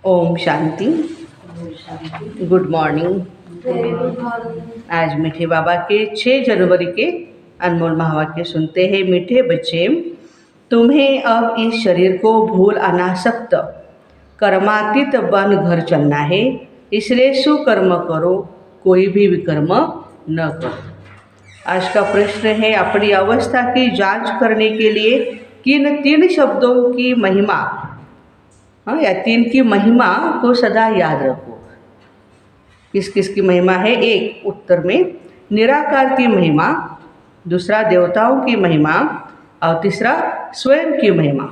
ओम शांति। Good morning. Very good morning. आज मीठे बाबा के 6 जनवरी के अनमोल महावाक्य सुनते हैं। मीठे बच्चे, तुम्हें अब इस शरीर को भूल अनासक्त कर्मातीत बन घर चलना है, इसलिए सुकर्म करो, कोई भी विकर्म न करो। आज का प्रश्न है, अपनी अवस्था की जांच करने के लिए किन 3 शब्दों की महिमा या 3 की महिमा को सदा याद रखो। किस किस की महिमा है? एक, उत्तर में निराकार की महिमा, दूसरा देवताओं की महिमा और तीसरा स्वयं की महिमा।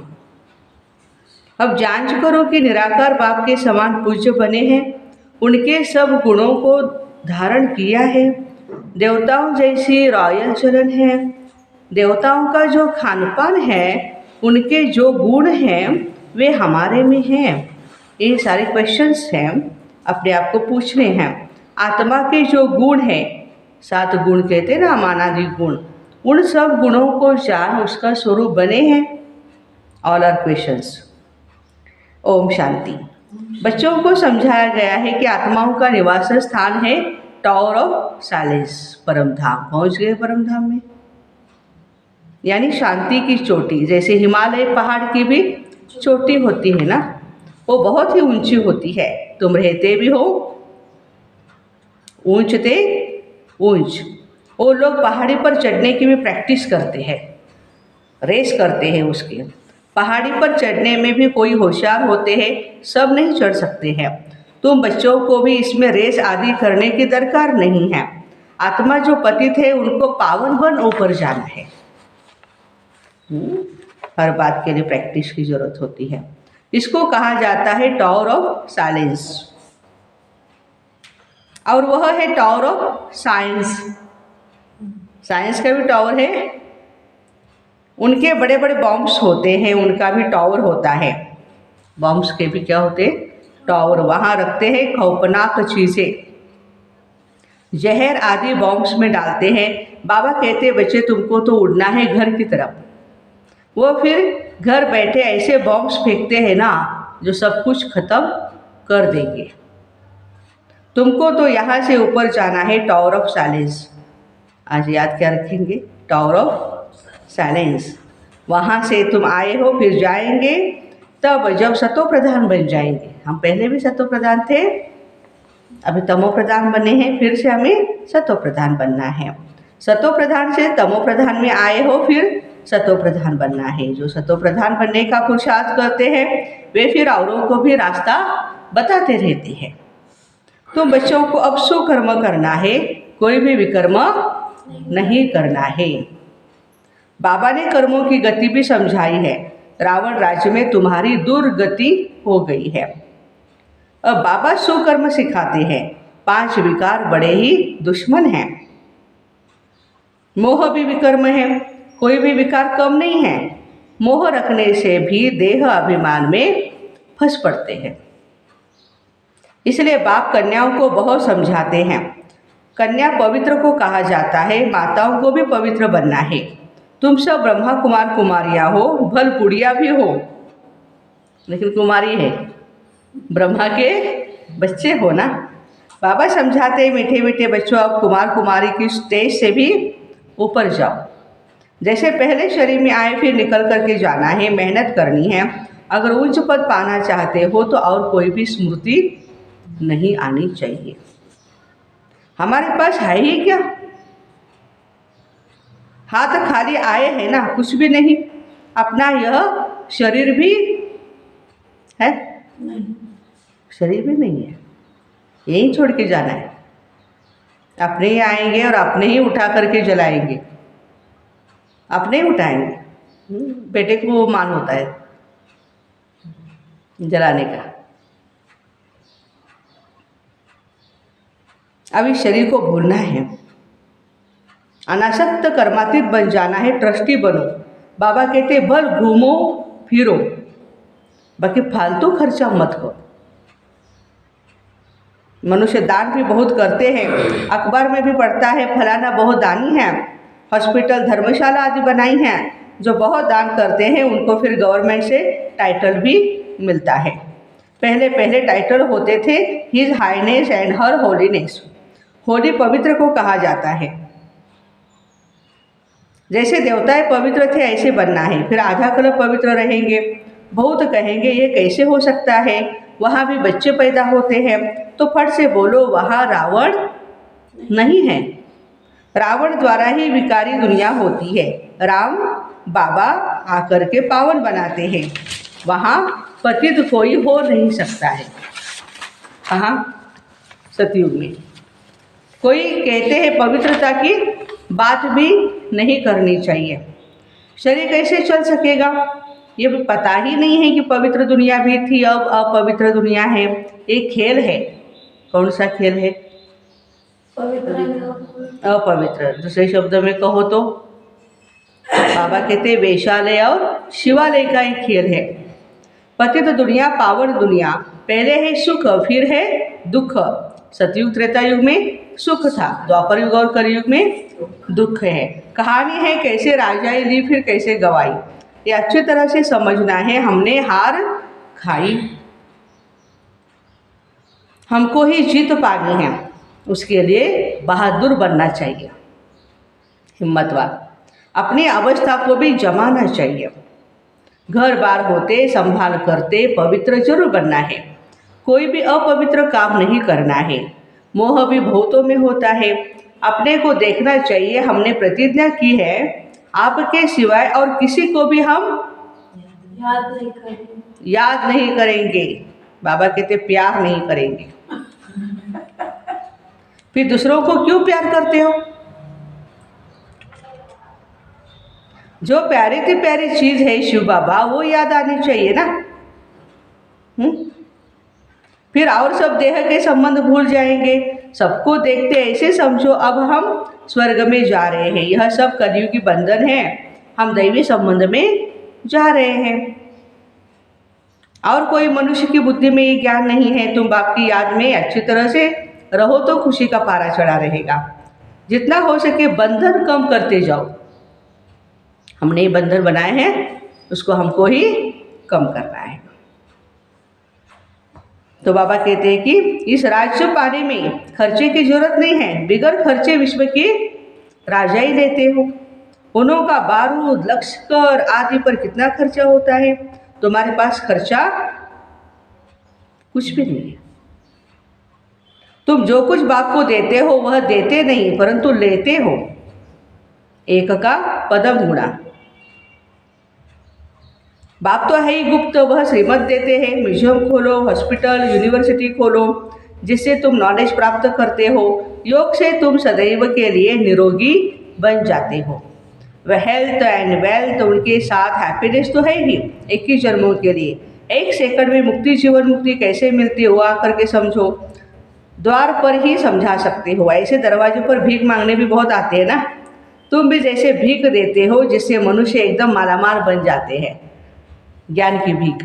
अब जांच करो कि निराकार बाप के समान पूज्य बने हैं, उनके सब गुणों को धारण किया है, देवताओं जैसी रॉयल चलन है, देवताओं का जो खानपान है, उनके जो गुण हैं वे हमारे में हैं। ये सारे क्वेश्चंस हैं, अपने आप को पूछने हैं। आत्मा के जो गुण हैं, 7 गुण कहते हैं ना, अमानादि गुण, उन सब गुणों को जान उसका स्वरूप बने हैं। All are questions. ओम शांति। बच्चों को समझाया गया है कि आत्माओं का निवास स्थान है टावर ऑफ साइलेंस, परम धाम। पहुँच गए परम धाम में, यानी शांति की चोटी। जैसे हिमालय पहाड़ की भी चोटी होती है ना, वो बहुत ही ऊंची होती है। तुम रहते भी हो ऊंचते ऊंच। वो लोग पहाड़ी पर चढ़ने की भी प्रैक्टिस करते हैं, रेस करते हैं उसके। पहाड़ी पर चढ़ने में भी कोई होशियार होते हैं, सब नहीं चढ़ सकते हैं। तुम बच्चों को भी इसमें रेस आदि करने की दरकार नहीं है। आत्मा जो पतित है उनको पावन बन ऊपर जाना है। हर बात के लिए प्रैक्टिस की जरूरत होती है। इसको कहा जाता है टावर ऑफ साइलेंस, और वह है टावर ऑफ साइंस। साइंस का भी टावर है, उनके बड़े बड़े बॉम्ब्स होते हैं, उनका भी टावर होता है। बॉम्ब्स के भी क्या होते हैं? टावर। वहाँ रखते हैं खौफनाक चीज़ें, जहर आदि बॉम्ब्स में डालते हैं। बाबा कहते बच्चे तुमको तो उड़ना है घर की तरफ। वो फिर घर बैठे ऐसे बॉम्ब्स फेंकते हैं ना, जो सब कुछ खत्म कर देंगे। तुमको तो यहाँ से ऊपर जाना है टावर ऑफ साइलेंस। आज याद क्या रखेंगे? Tower of silence. वहाँ से तुम आए हो, फिर जाएंगे तब जब सतो प्रधान बन जाएंगे। हम पहले भी सतो प्रधान थे, अभी तमो प्रधान बने हैं, फिर से हमें सतो प्रधान बनना है। सतो प्रधान से तमो प्रधान में आए हो, फिर सतो प्रधान बनना है। जो सतो प्रधान बनने का पुरुषार्थ करते हैं वे फिर औरों को भी रास्ता बताते रहते हैं। तो बच्चों को अब सुकर्म करना है, कोई भी विकर्म नहीं करना है। बाबा ने कर्मों की गति भी समझाई है। रावण राज्य में तुम्हारी दुर्गति हो गई है। अब बाबा सुकर्म सिखाते हैं। 5 विकार बड़े ही दुश्मन हैं। मोह भी विकर्म है, कोई भी विकार कम नहीं है। मोह रखने से भी देह अभिमान में फंस पड़ते हैं। इसलिए बाप कन्याओं को बहुत समझाते हैं। कन्या पवित्र को कहा जाता है, माताओं को भी पवित्र बनना है। तुम सब ब्रह्मा कुमार कुमारियाँ हो, भल पुड़िया भी हो, लेकिन कुमारी है, ब्रह्मा के बच्चे हो ना। बाबा समझाते हैं, मीठे मीठे बच्चों, अब कुमार कुमारी की स्टेज से भी ऊपर जाओ। जैसे पहले शरीर में आए फिर निकल करके जाना है, मेहनत करनी है। अगर उच्च पद पाना चाहते हो तो और कोई भी स्मृति नहीं आनी चाहिए। हमारे पास है ही क्या? हाथ खाली आए हैं ना, कुछ भी नहीं। अपना यह शरीर भी है नहीं, शरीर भी नहीं है, यही छोड़ के जाना है। अपने ही आएंगे और अपने ही उठा करके जलाएंगे, अपने ही उठाएंगे। बेटे को मान होता है जलाने का। अब इस शरीर को भूलना है, अनासक्त कर्मातीत बन जाना है, ट्रस्टी बनो। बाबा कहते भल घूमो फिरो, बाकी फालतू खर्चा मत करो। मनुष्य दान भी बहुत करते हैं, अखबार में भी पढ़ता है फलाना बहुत दानी है। हॉस्पिटल धर्मशाला आदि बनाई हैं, जो बहुत दान करते हैं उनको फिर गवर्नमेंट से टाइटल भी मिलता है। पहले पहले टाइटल होते थे his highness and her holiness. Holy पवित्र को कहा जाता है। जैसे देवताएं पवित्र थे ऐसे बनना है, फिर आधा कल्प पवित्र रहेंगे। बहुत कहेंगे ये कैसे हो सकता है, वहाँ भी बच्चे पैदा होते हैं। तो फट से बोलो वहाँ रावण नहीं है। रावण द्वारा ही विकारी दुनिया होती है। राम बाबा आकर के पावन बनाते हैं। वहाँ पतित कोई हो नहीं सकता है। कहाँ? सतयुग में। कोई कहते हैं पवित्रता की बात भी नहीं करनी चाहिए। शरीर कैसे चल सकेगा? ये पता ही नहीं है कि पवित्र दुनिया भी थी, अब अपवित्र दुनिया है। एक खेल है। कौन सा खेल है? अपवित्र। दूसरे शब्द में कहो तो बाबा कहते हैं वेश्यालय और शिवालय का एक खेल है। पतित दुनिया पावन दुनिया, पहले है सुख फिर है दुख। सतयुग त्रेता युग में सुख था, द्वापर युग और कलयुग में दुख है। कहानी है कैसे राजाई ली फिर कैसे गवाई। ये अच्छी तरह से समझना है। हमने हार खाई, हमको ही जीत पानी है। उसके लिए बहादुर बनना चाहिए, हिम्मतवान। अपनी अवस्था को भी जमाना चाहिए। घर बार होते संभाल करते पवित्र जरूर बनना है। कोई भी अपवित्र काम नहीं करना है। मोह भी बहुतों में होता है। अपने को देखना चाहिए। हमने प्रतिज्ञा की है आपके सिवाय और किसी को भी हम याद नहीं करेंगे। बाबा कहते प्यार नहीं करेंगे। फिर दूसरों को क्यों प्यार करते हो? जो प्यारी से प्यारी चीज है शिव बाबा वो याद आनी चाहिए ना। फिर और सब देह के संबंध भूल जाएंगे। सबको देखते ऐसे समझो अब हम स्वर्ग में जा रहे हैं। यह सब कलयुग की बंधन है। हम दैवी संबंध में जा रहे हैं। और कोई मनुष्य की बुद्धि में ये ज्ञान नहीं है। तुम बाप की याद में अच्छी तरह से रहो तो खुशी का पारा चढ़ा रहेगा। जितना हो सके बंधन कम करते जाओ। हमने ये बंधन बनाए हैं, उसको हमको ही कम करना है। तो बाबा कहते हैं कि इस राज्य पाने में खर्चे की जरूरत नहीं है। बिगर खर्चे विश्व के राजा ही देते हो। उन्हों का बारूद लश्कर आदि पर कितना खर्चा होता है। तुम्हारे पास खर्चा कुछ भी नहीं है। तुम जो कुछ बाप को देते हो वह देते नहीं परंतु लेते हो। एक का पदम गुणा। बाप तो है ही गुप्त, वह श्रीमत देते हैं। म्यूजियम खोलो, हॉस्पिटल, यूनिवर्सिटी खोलो, जिससे तुम नॉलेज प्राप्त करते हो। योग से तुम सदैव के लिए निरोगी बन जाते हो। वह हेल्थ एंड वेल्थ उनके साथ हैप्पीनेस तो है ही 21 जन्मों के लिए। 1 सेकंड में मुक्ति, जीवन मुक्ति कैसे मिलती हो आ करके समझो। द्वार पर ही समझा सकते हो। ऐसे दरवाजे पर भीख मांगने भी बहुत आते हैं ना। तुम भी जैसे भीख देते हो जिससे मनुष्य एकदम मालामाल बन जाते हैं। ज्ञान की भीख।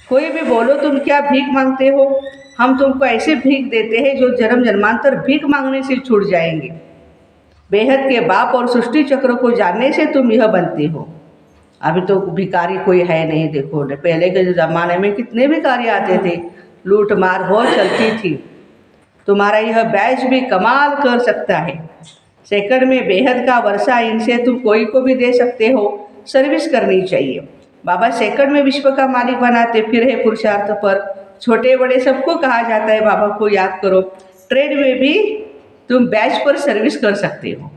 कोई भी बोलो तुम क्या भीख मांगते हो, हम तुमको ऐसे भीख देते हैं जो जन्म जन्मांतर भीख मांगने से छूट जाएंगे। बेहद के बाप और सृष्टि चक्र को जानने से तुम यह बनते हो। अभी तो भिखारी कोई है नहीं। देखो पहले के ज़माने में कितने भिखारी आते थे, लूट मार बहुत चलती थी। तुम्हारा यह बैच भी कमाल कर सकता है। सेकंड में बेहद का वर्षा इनसे तुम कोई को भी दे सकते हो। सर्विस करनी चाहिए। बाबा सेकंड में विश्व का मालिक बनाते। फिर है पुरुषार्थ पर। छोटे बड़े सबको कहा जाता है बाबा को याद करो। ट्रेड में भी तुम बैच पर सर्विस कर सकते हो।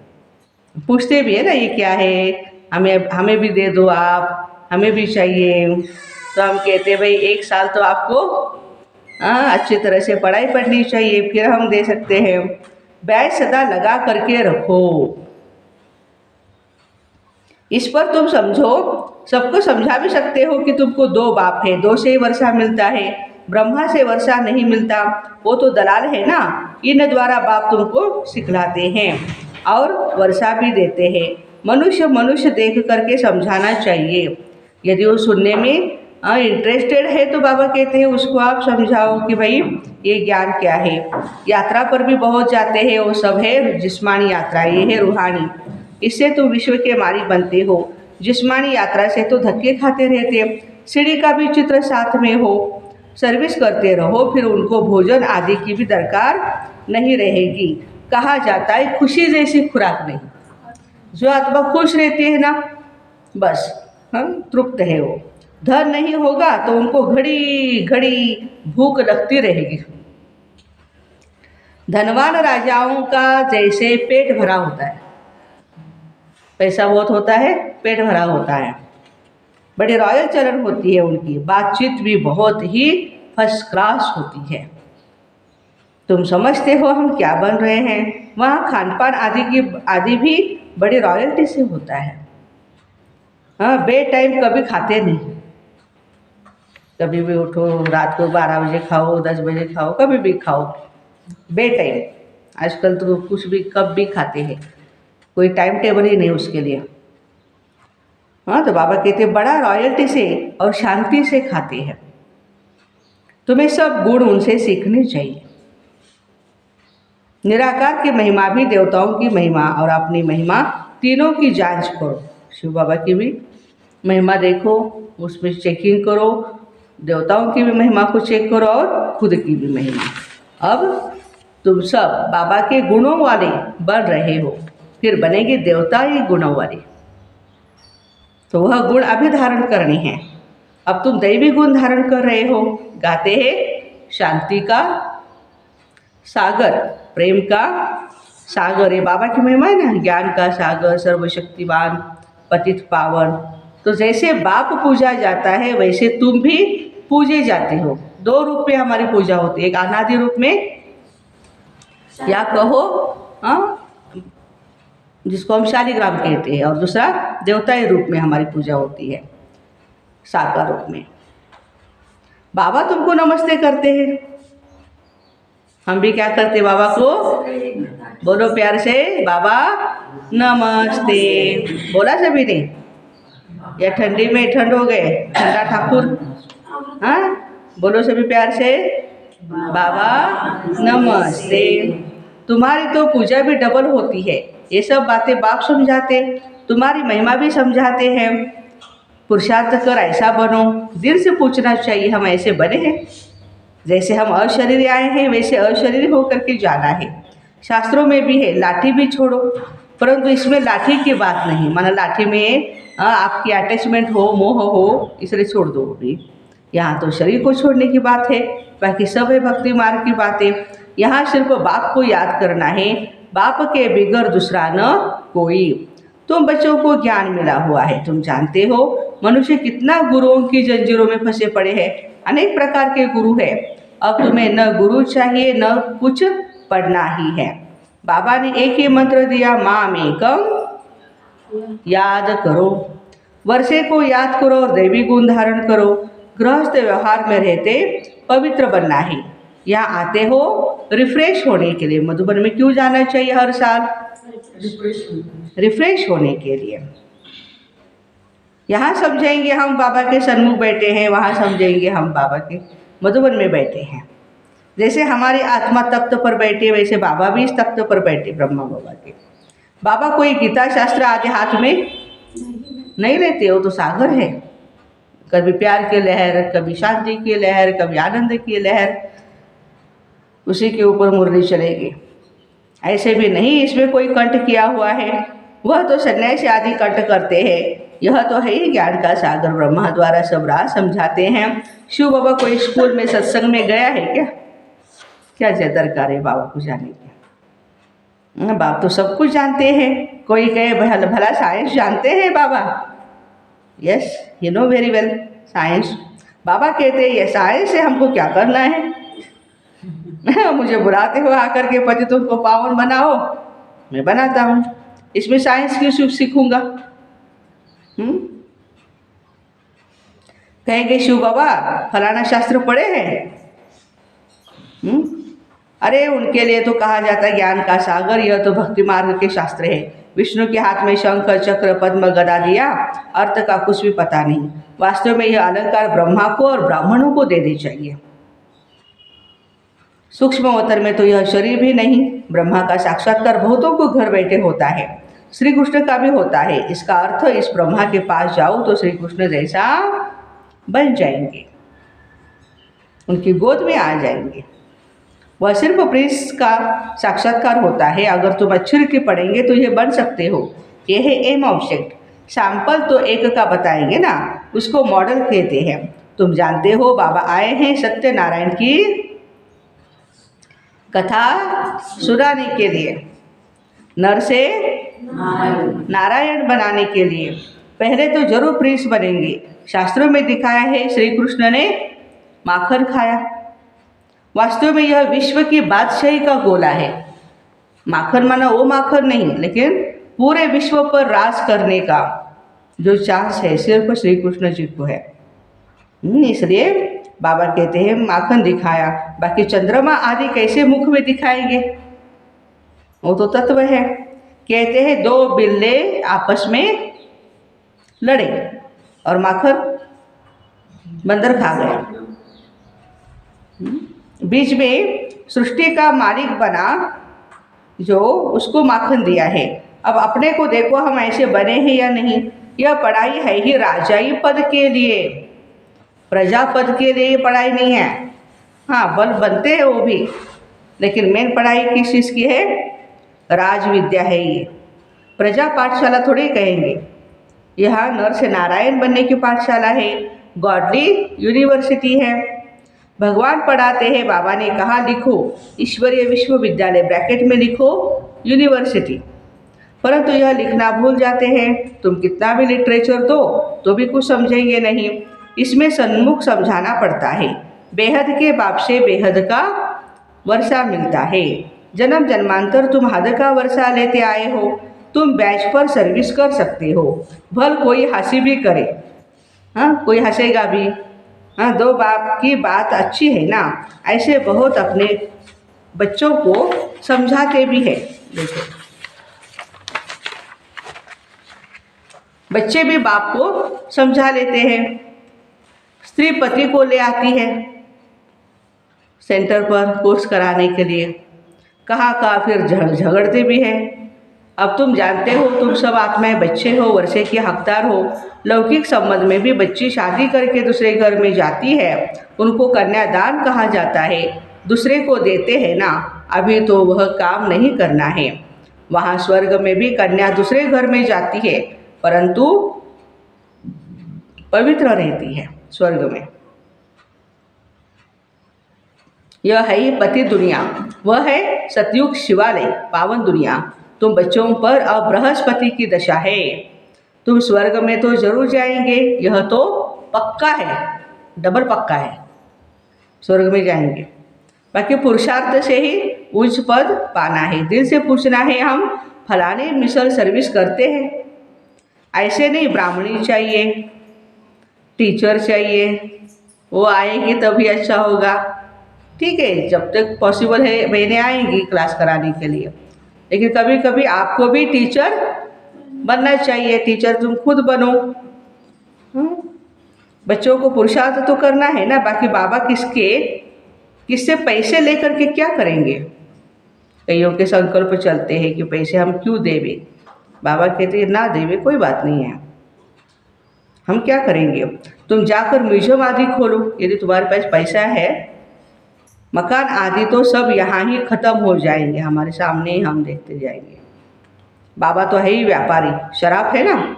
पूछते भी है ना ये क्या है, हमें भी दे दो आप, हमें भी चाहिए। तो हम कहते हैं भाई 1 साल तो आपको अच्छी तरह से पढ़ाई पढ़नी चाहिए, फिर हम दे सकते हैं। बैच सदा लगा करके रखो। इस पर तुम समझो। सबको समझा भी सकते हो कि तुमको 2 बाप है, 2 से ही वर्षा मिलता है, ब्रह्मा से वर्षा नहीं मिलता। वो तो दलाल है ना। इन द्वारा बाप तुमको सिखलाते हैं और वर्षा भी देते हैं। मनुष्य देख करके समझाना चाहिए। यदि वो सुनने में इंटरेस्टेड है तो बाबा कहते हैं उसको आप समझाओ कि भाई ये ज्ञान क्या है। यात्रा पर भी बहुत जाते हैं, वो सब है जिस्मानी यात्रा, ये है रूहानी। इससे तुम विश्व के मालिक बनते हो। जिस्मानी यात्रा से तो धक्के खाते रहते। सीढ़ी का भी चित्र साथ में हो। सर्विस करते रहो, फिर उनको भोजन आदि की भी दरकार नहीं रहेगी। कहा जाता है खुशी जैसी खुराक नहीं। जो आत्मा खुश रहती है ना, बस हम तृप्त है वो। धन नहीं होगा तो उनको घड़ी घड़ी भूख लगती रहेगी। धनवान राजाओं का जैसे पेट भरा होता है, पैसा बहुत होता है, पेट भरा होता है, बड़ी रॉयल चलन होती है उनकी, बातचीत भी बहुत ही फर्स्ट क्लास होती है। तुम समझते हो हम क्या बन रहे हैं। वहाँ खान पान आदि भी बड़ी रॉयल्टी से होता है। हाँ, बे टाइम कभी खाते नहीं। कभी भी उठो, रात को 12 बजे खाओ, 10 बजे खाओ, कभी भी खाओ, बे टाइम। आजकल तो कुछ भी कब भी खाते हैं, कोई टाइम टेबल ही नहीं उसके लिए। हाँ, तो बाबा कहते हैं बड़ा रॉयल्टी से और शांति से खाते हैं। तुम्हें सब गुण उनसे सीखने चाहिए। निराकार की महिमा भी, देवताओं की महिमा और अपनी महिमा, तीनों की जांच करो। शिव बाबा की भी महिमा देखो, उसमें चेकिंग करो, देवताओं की भी महिमा को चेक करो और खुद की भी महिमा। अब तुम सब बाबा के गुणों वाले बन रहे हो, फिर बनेंगे देवता ही गुणों वाले। तो वह गुण अभी धारण करने हैं। अब तुम दैवी गुण धारण कर रहे हो। गाते हैं शांति का सागर, प्रेम का सागर, ये बाबा की महिमा है ना। ज्ञान का सागर, सर्वशक्तिवान, पतित पावन। तो जैसे बाप पूजा जाता है वैसे तुम भी पूजे जाते हो। 2 रूप में हमारी पूजा होती है, एक अनादि रूप में, या कहो जिसको हम शालिग्राम कहते हैं, और दूसरा देवताई रूप में हमारी पूजा होती है, साकार रूप में। बाबा तुमको नमस्ते करते हैं, हम भी क्या करते बाबा को, बोलो प्यार से, बाबा नमस्ते। बोला सभी ने, या ठंडी में ठंड हो गए, ठंडा ठाकुर। हाँ, बोलो सभी प्यार से, बाबा नमस्ते। तुम्हारी तो पूजा भी डबल होती है। ये सब बातें बाप समझाते, तुम्हारी महिमा भी समझाते हैं। पुरुषार्थ कर ऐसा बनो। दिल से पूछना चाहिए हम ऐसे बने हैं, जैसे हम अशरीरी आए हैं वैसे अशरीरी होकर के जाना है। शास्त्रों में भी है, लाठी भी छोड़ो, परंतु इसमें लाठी की बात नहीं। माना लाठी में आपकी अटैचमेंट हो, मोह हो, इसलिए छोड़ दो भी। यहाँ तो शरीर को छोड़ने की बात है, बाकी सब है भक्ति मार्ग की बातें। यहाँ सिर्फ बाप को याद करना है, बाप के बिगर दूसरा न कोई। तुम बच्चों को ज्ञान मिला हुआ है, तुम जानते हो मनुष्य कितना गुरुओं की जंजीरों में फंसे पड़े हैं। अनेक प्रकार के गुरु हैं। अब तुम्हें न गुरु चाहिए न कुछ पढ़ना ही है। बाबा ने एक ही मंत्र दिया, माम एकम, याद करो। वर्षे को याद करो और दैवी गुण धारण करो। गृहस्थ व्यवहार में रहते पवित्र बनना है। यहाँ आते हो रिफ्रेश होने के लिए। मधुबन में क्यों जाना चाहिए हर साल? रिफ्रेश होने के लिए। यहाँ समझेंगे हम बाबा के सन्मुख बैठे हैं, वहाँ समझेंगे हम बाबा के मधुबन में बैठे हैं। जैसे हमारी आत्मा तख्त पर बैठे वैसे बाबा भी इस तख्त पर बैठे, ब्रह्मा बाबा के। बाबा कोई गीता शास्त्र आदि हाथ में नहीं लेते, वो तो सागर है। कभी प्यार की लहर, कभी शांति की लहर, कभी आनंद की लहर, उसी के ऊपर मुरली चलेगी। ऐसे भी नहीं इसमें कोई कंठ किया हुआ है, वह तो सन्यासी आदि कंठ करते हैं। यह तो है ही ज्ञान का सागर, ब्रह्मा द्वारा सब राह समझाते हैं। शिव बाबा कोई स्कूल में सत्संग में गया है क्या? क्या दरकार है बाबा को जाने की? बाप तो सब कुछ जानते हैं। कोई कहे भला साइंस जानते हैं Baba? Yes, you know very well science. Baba कहते हैं ये साइंस से हमको क्या करना है? मुझे बुलाते हो आकर के पति तुमको पावन बनाओ, मैं बनाता हूँ। इसमें साइंस क्यों सीखूंगा? कहेंगे शिव बाबा फलाना शास्त्र पढ़े हैं। अरे उनके लिए तो कहा जाता है ज्ञान का सागर, यह तो भक्ति मार्ग के शास्त्र है। विष्णु के हाथ में शंख चक्र पद्म गदा दिया, अर्थ का कुछ भी पता नहीं। वास्तव में यह अलंकार ब्रह्मा को और ब्राह्मणों को देने चाहिए। सूक्ष्म अवतार में तो यह शरीर भी नहीं। ब्रह्मा का साक्षात्कार बहुतों को घर बैठे होता है, श्री कृष्ण का भी होता है। इसका अर्थ इस ब्रह्मा के पास जाओ तो श्री कृष्ण जैसा बन जाएंगे। उनकी गोद में आ जाएंगे। वह सिर्फ प्रिंस का साक्षात्कार होता है। अगर तुम अच्छी रीति पढ़ेंगे तो ये बन सकते हो। ये है एम ऑब्जेक्ट। सैंपल तो एक का बताएंगे ना, उसको मॉडल कहते हैं। तुम जानते हो बाबा आए हैं सत्यनारायण की कथा सुनाने के लिए, नर से नारायण बनाने के लिए। पहले तो जरूर प्रिंस बनेंगे। शास्त्रों में दिखाया है श्री कृष्ण ने माखन खाया। वास्तव में यह विश्व की बादशाही का गोला है। माखन माना वो माखन नहीं, लेकिन पूरे विश्व पर राज करने का जो चांस है सिर्फ श्री कृष्ण जी को है। इसलिए बाबा कहते हैं माखन दिखाया। बाकी चंद्रमा आदि कैसे मुख में दिखाएंगे, वो तो तत्व है। कहते हैं दो बिल्ले आपस में लड़े और माखन बंदर खा गया। बीच में सृष्टि का मालिक बना जो उसको माखन दिया है। अब अपने को देखो हम ऐसे बने हैं या नहीं। यह पढ़ाई है ही राजाई पद के लिए, प्रजा पद के लिए पढ़ाई नहीं है। हाँ, बल बनते हैं वो भी, लेकिन मेन पढ़ाई किस चीज़ की है? राज विद्या है ये। प्रजा पाठशाला थोड़ी कहेंगे, यह नर से नारायण बनने की पाठशाला है, गॉडली यूनिवर्सिटी है। भगवान पढ़ाते हैं। बाबा ने कहा लिखो ईश्वरीय विश्वविद्यालय, ब्रैकेट में लिखो यूनिवर्सिटी, परंतु यह लिखना भूल जाते हैं। तुम कितना भी लिटरेचर दो तो भी कुछ समझेंगे नहीं। इसमें सन्मुख समझाना पड़ता है। बेहद के बाप से बेहद का वर्षा मिलता है। जन्म जन्मांतर तुम हद का वर्षा लेते आए हो। तुम बैच पर सर्विस कर सकते हो, भल कोई हंसी भी करे। हाँ, कोई हंसेगा भी। हाँ, दो बाप की बात अच्छी है ना। ऐसे बहुत अपने बच्चों को समझाते भी है। देखो, बच्चे भी बाप को समझा लेते हैं। स्त्री पति को ले आती है सेंटर पर कोर्स कराने के लिए, कहाँ फिर झगड़ते भी हैं। अब तुम जानते हो, तुम सब आत्माएं बच्चे हो, वर्षे के हकदार हो। लौकिक संबंध में भी बच्ची शादी करके दूसरे घर में जाती है, उनको कन्यादान कहा जाता है। दूसरे को देते हैं ना, अभी तो वह काम नहीं करना है। वहाँ स्वर्ग में भी कन्या दूसरे घर में जाती है, परंतु पवित्र रहती है स्वर्ग में। यह है ही पति दुनिया, वह है सतयुग शिवालय, पावन दुनिया। तुम बच्चों पर अब बृहस्पति की दशा है। तुम स्वर्ग में तो जरूर जाएंगे, यह तो पक्का है, डबल पक्का है, स्वर्ग में जाएंगे। बाकी पुरुषार्थ से ही उच्च पद पाना है। दिल से पूछना है हम फलाने मिसल सर्विस करते हैं, ऐसे नहीं ब्राह्मणी चाहिए, टीचर चाहिए, वो आएगी तभी अच्छा होगा। ठीक है, जब तक पॉसिबल है बहनें आएंगी क्लास कराने के लिए, लेकिन कभी कभी आपको भी टीचर बनना चाहिए। टीचर तुम खुद बनो। बच्चों को पुरुषार्थ तो करना है ना। बाकी बाबा किससे पैसे लेकर के क्या करेंगे? कईयों के संकल्प चलते हैं कि पैसे हम क्यों देवे। बाबा कहते हैं ना देवे कोई बात नहीं है, हम क्या करेंगे? तुम जाकर म्यूजियम आदि खोलो, यदि तुम्हारे पास पैसा है। मकान आदि तो सब यहाँ ही ख़त्म हो जाएंगे, हमारे सामने ही हम देखते जाएंगे। बाबा तो है ही व्यापारी, शराब है ना,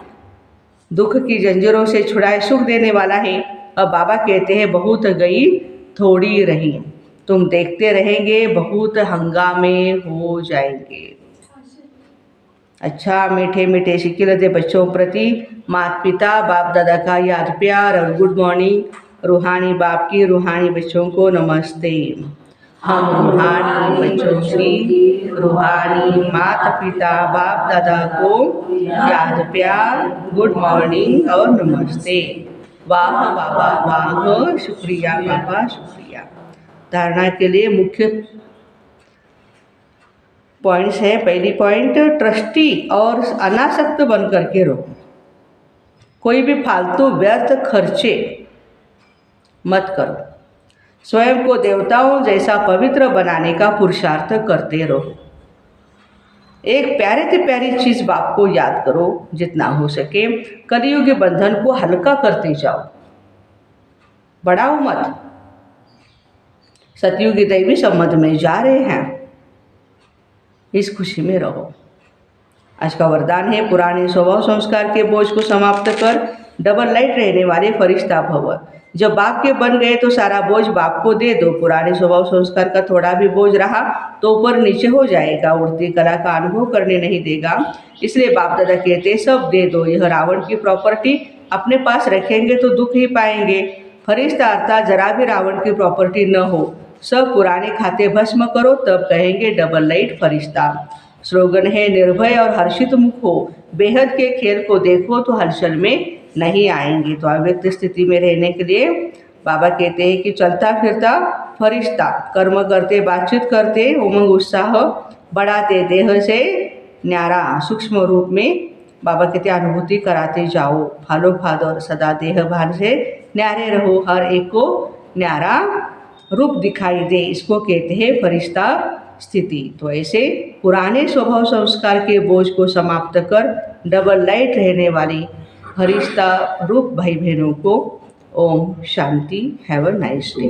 दुख की जंजीरों से छुड़ाए सुख देने वाला है। अब बाबा कहते हैं बहुत गई थोड़ी रही, तुम देखते रहेंगे बहुत हंगामे हो जाएंगे। अच्छा, मीठे मीठे शिकिलते बच्चों प्रति माता पिता बाप दादा का याद प्यार और गुड मॉर्निंग। रूहानी बाप की रूहानी बच्चों को नमस्ते। हम रूहानी बच्चों की रूहानी माता पिता बाप दादा को याद प्यार, गुड मॉर्निंग और नमस्ते। वाह बाबा वाह, शुक्रिया बाबा शुक्रिया। धारणा के लिए मुख्य पॉइंट्स है। पहली पॉइंट, ट्रस्टी और अनासक्त बन करके रहो। कोई भी फालतू व्यर्थ खर्चे मत करो। स्वयं को देवताओं जैसा पवित्र बनाने का पुरुषार्थ करते रहो। एक प्यारे से प्यारी चीज़ बाप को याद करो जितना हो सके। कलियुग के बंधन को हल्का करते जाओ, बढ़ाओ मत। सतयुगी दैवी संबंध में जा रहे हैं। इस खुशी में रहो। आज का वरदान है, पुराने स्वभाव संस्कार के बोझ को समाप्त कर डबल लाइट रहने वाले फरिश्ता भव। जब बाप के बन गए तो सारा बोझ बाप को दे दो। पुराने स्वभाव संस्कार का थोड़ा भी बोझ रहा तो ऊपर नीचे हो जाएगा, उड़ती कला का अनुभव करने नहीं देगा। इसलिए बाप दादा कहते सब दे दो। यह रावण की प्रॉपर्टी अपने पास रखेंगे तो दुख ही पाएंगे। फरिश्ता अर्थात जरा भी रावण की प्रॉपर्टी न हो, सब पुराने खाते भस्म करो, तब कहेंगे डबल लाइट फरिश्ता। स्लोगन है, निर्भय और हर्षित मुख हो, बेहद के खेल को देखो तो हलचल में नहीं आएंगे। तो अव्यक्त स्थिति में रहने के लिए बाबा कहते हैं कि चलता फिरता फरिश्ता, कर्म करते, बातचीत करते, उमंग उत्साह बढ़ाते, देह से न्यारा सूक्ष्म रूप में बाबा कहते अनुभूति कराते जाओ। फालो फादर सदा देह भान से न्यारे रहो, हर एक को न्यारा रूप दिखाई दे, इसको कहते हैं फरिश्ता स्थिति। तो ऐसे पुराने स्वभाव संस्कार के बोझ को समाप्त कर डबल लाइट रहने वाली फरिश्ता रूप भाई बहनों को ओम शांति। Have a nice day.